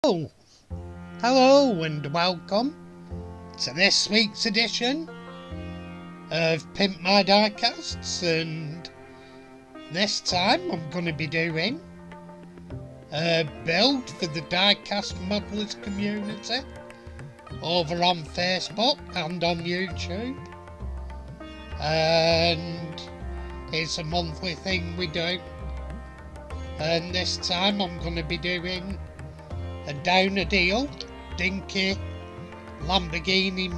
Oh, hello and welcome to this week's edition of Pimp My Diecasts, and this time I'm going to be doing a build for the diecast modelers community over on Facebook and on YouTube, and it's a monthly thing we do, and this time I'm going to be doing a Downer Deal Dinky Lamborghini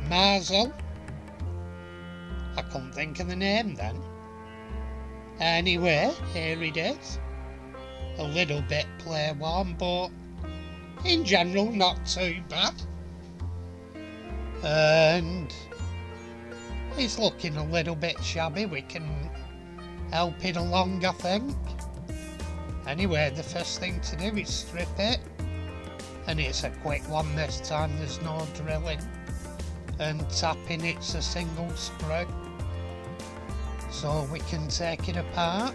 Marzal. I couldn't think of the name then. Anyway, here it is. A little bit play worn, but in general not too bad. And it's looking a little bit shabby. We can help it along, I think. Anyway, the first thing to do is strip it, and it's a quick one this time. There's no drilling and tapping, it's a single screw, so we can take it apart.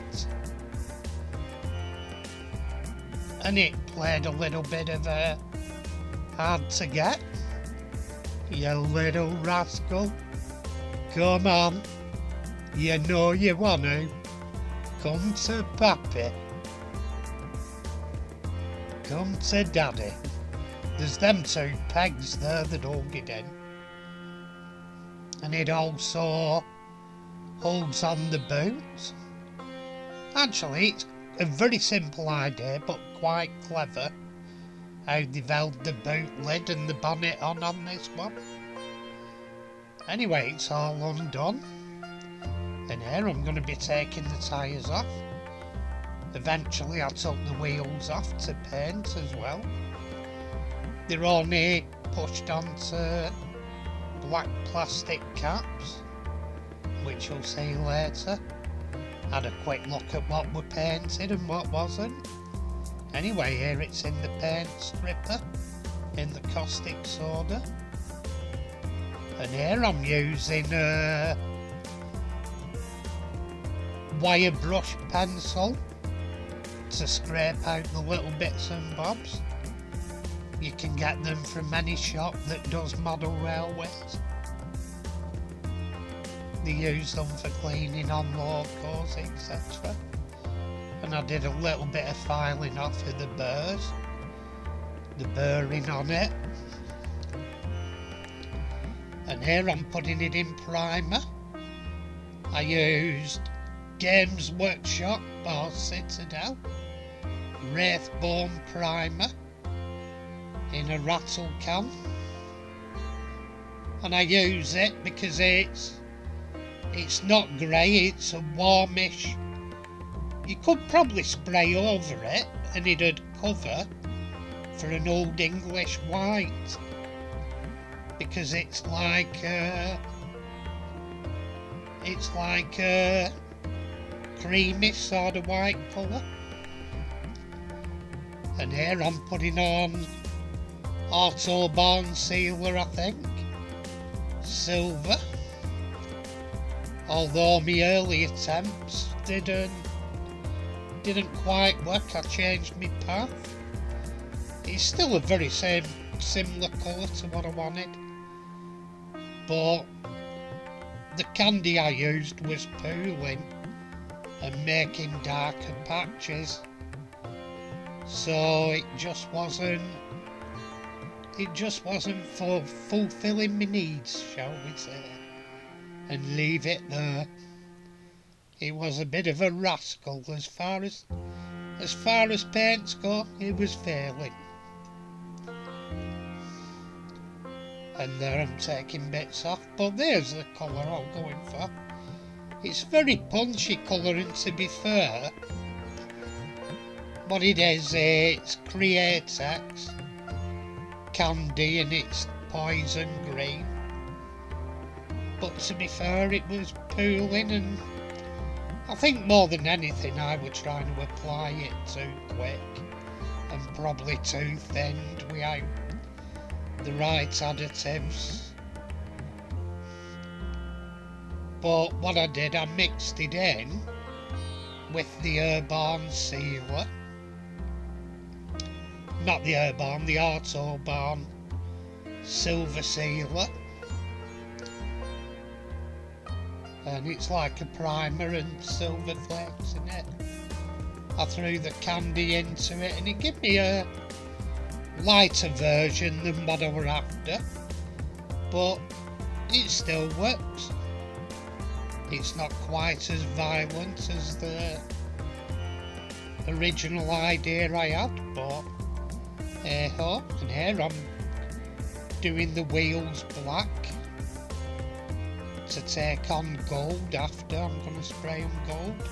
And it played a little bit of a hard to get. You little rascal, come on, you know you want to, come to Pappy. Come to Daddy. There's them two pegs there that hold it in. And it also holds on the boot. Actually, it's a very simple idea, but quite clever how they've held the boot lid and the bonnet on this one. Anyway, it's all undone. And here I'm going to be taking the tyres off. Eventually I took the wheels off to paint as well. They're only pushed onto black plastic caps, which you'll see later. Had a quick look at what were painted and what wasn't. Anyway, here it's in the paint stripper, in the caustic soda. And here I'm using a wire brush pencil to scrape out the little bits and bobs. You can get them from any shop that does model railways. They use them for cleaning on locos, etc. And I did a little bit of filing off of the burrs, the burring on it. And here I'm putting it in primer. I used Games Workshop or Citadel Wraithbone primer in a rattle can, and I use it because it's not grey, it's a warmish. You could probably spray over it and it'd cover for an Old English white, because it's like a creamy sort of white colour. And here I'm putting on Autobahn Sealer, I think, silver. Although my early attempts didn't quite work, I changed my path. It's still a very similar colour to what I wanted, but the candy I used was pooling and making darker patches, so it just wasn't fulfilling my needs, shall we say, and leave it there. It was a bit of a rascal as far as paints go. It was failing. And there I'm taking bits off, but there's the colour I'm going for. It's very punchy colouring, to be fair. What it is, it's Createx candy and it's poison green. But to be fair, it was pooling, and I think more than anything I was trying to apply it too quick and probably too thin without the right additives. But what I did, I mixed it in with the Airborne sealer. Not the Airborne, the Autoborne silver sealer. And it's like a primer and silver flakes in it. I threw the candy into it and it gave me a lighter version than what I were after, but it still works. It's not quite as violent as the original idea I had, but hey ho. And here I'm doing the wheels black to take on gold after. I'm going to spray them gold.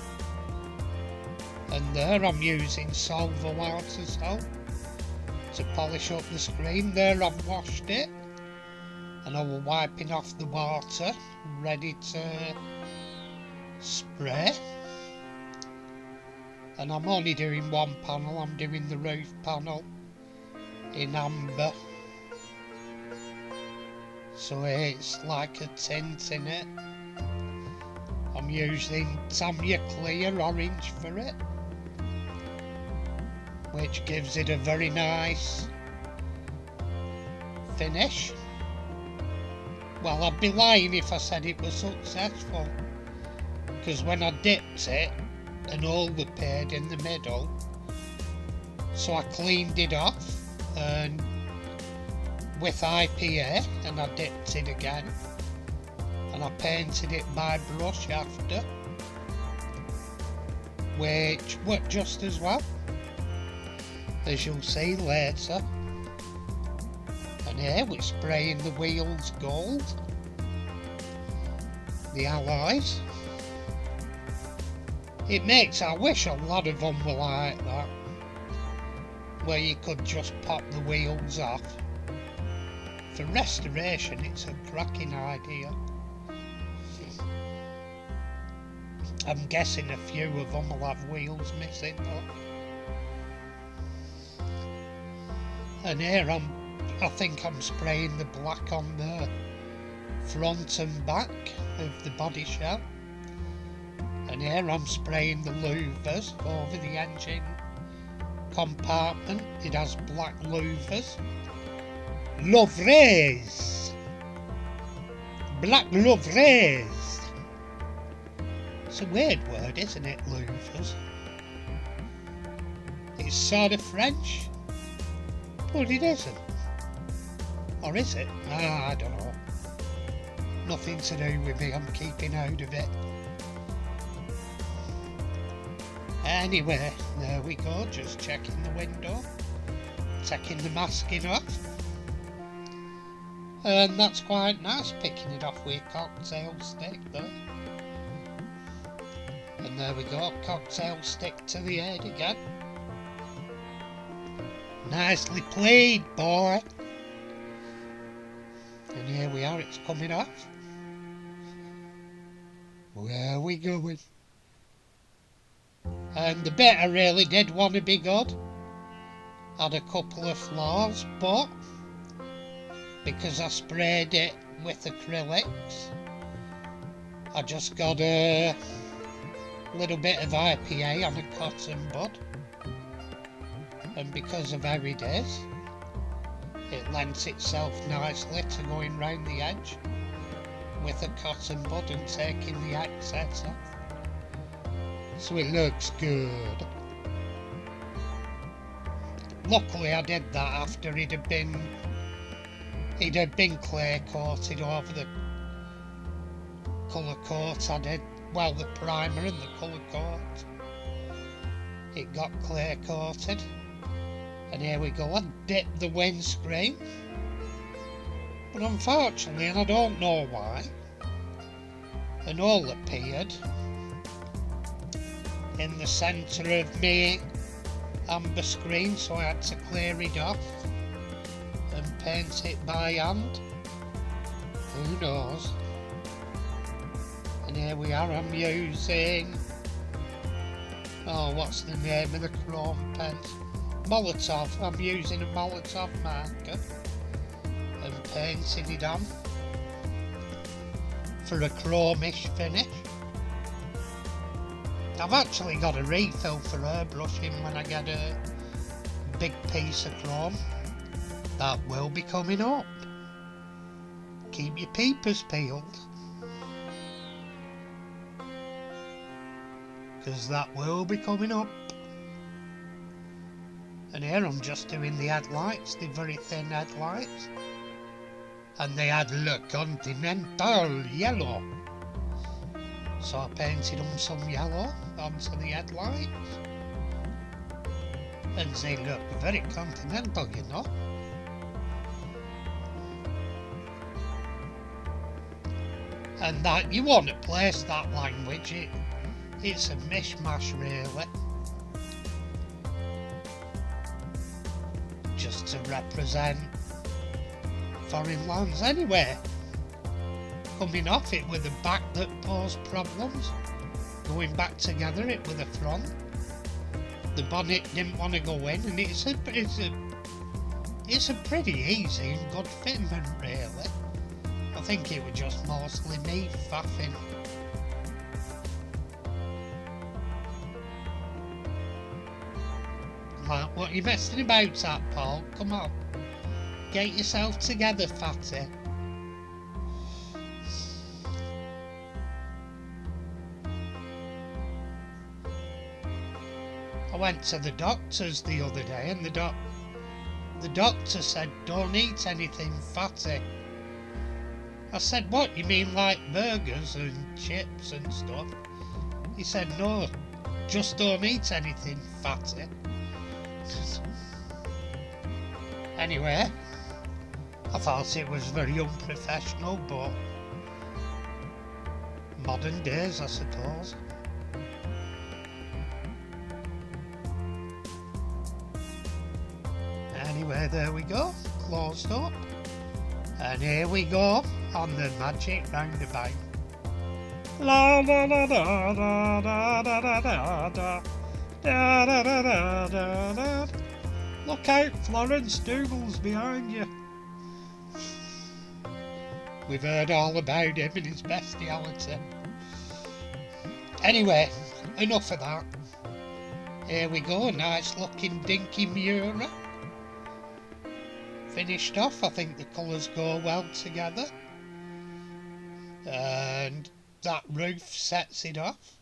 And there I'm using solver water to polish up the screen. There I've washed it and I was wiping off the water, ready to spray. And I'm only doing one panel. I'm doing the roof panel in amber, so it's like a tint in it. I'm using Tamiya Clear Orange for it, which gives it a very nice finish. Well, I'd be lying if I said it was successful, because when I dipped it, an hole appeared in the middle, so I cleaned it off and with IPA, and I dipped it again and I painted it by brush after, which worked just as well, as you'll see later. And here we're spraying the wheels gold, the alloys. It makes, I wish a lot of them were like that, where you could just pop the wheels off. For restoration, it's a cracking idea. I'm guessing a few of them will have wheels missing though. And here I think I'm spraying the black on the front and back of the body shell. And here I'm spraying the louvers over the engine compartment. It has black louvers. Louvres! Black louvres! It's a weird word, isn't it, louvers? It's sort of French, but it isn't. Or is it? I don't know. Nothing to do with me, I'm keeping out of it. Anyway, there we go, just checking the window, taking the masking off. And that's quite nice, picking it off with a cocktail stick there. And there we go, cocktail stick to the head again. Nicely played, boy. And here we are, it's coming off. Where are we going? And the bit I really did want to be good had a couple of flaws, but because I sprayed it with acrylics, I just got a little bit of IPA on a cotton bud, and because of how it is, it lends itself nicely to going round the edge with a cotton bud and taking the excess off. So it looks good. Luckily I did that after it had been clay coated over the colour coat I did. Well, the primer and the colour coat. It got clay coated. And here we go, I dipped the windscreen. But unfortunately, and I don't know why, an hole appeared in the centre of my amber screen, so I had to clear it off and paint it by hand. Who knows? And here we are, I'm using, oh, what's the name of the chrome pen? Molotov. I'm using a Molotov marker and painting it on for a chromish finish. I've actually got a refill for airbrushing when I get a big piece of chrome. That will be coming up. Keep your peepers peeled, because that will be coming up. And here I'm just doing the headlights, the very thin headlights, and they had Le Continental yellow, so I painted them some yellow onto the headlights, and they look very continental, you know. And that, you want to place that language, it's a mishmash really, just to represent foreign lands. Anyway, coming off it with the back that posed problems, going back together it with the front. The bonnet didn't want to go in, and it's a pretty easy and good fitment really. I think it was just mostly me faffing. Like, what are you messing about at, Paul? Come on, get yourself together, fatty. I went to the doctor's the other day, and the doctor said, don't eat anything fatty. I said, what, you mean like burgers and chips and stuff? He said, no, just don't eat anything fatty. Anyway, I thought it was very unprofessional, but modern days, I suppose. Anyway, there we go, closed up. And here we go on the magic roundabout. La da da da da da da da da da da da da da da. Look out, Florence Dougall's behind you. We've heard all about him and his bestiality. Anyway, enough of that. Here we go, nice looking Dinky Miura. Finished off, I think the colours go well together, and that roof sets it off.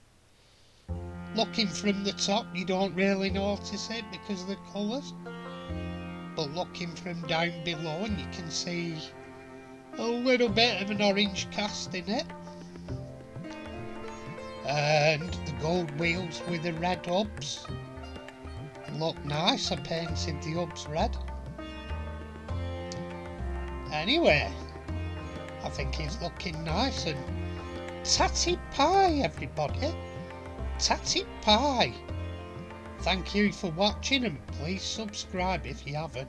Looking from the top you don't really notice it because of the colours, but looking from down below and you can see a little bit of an orange cast in it, and the gold wheels with the red hubs look nice. I painted the hubs red. Anyway, I think it's looking nice, and tatty pie everybody, tatty pie. Thank you for watching, and please subscribe if you haven't.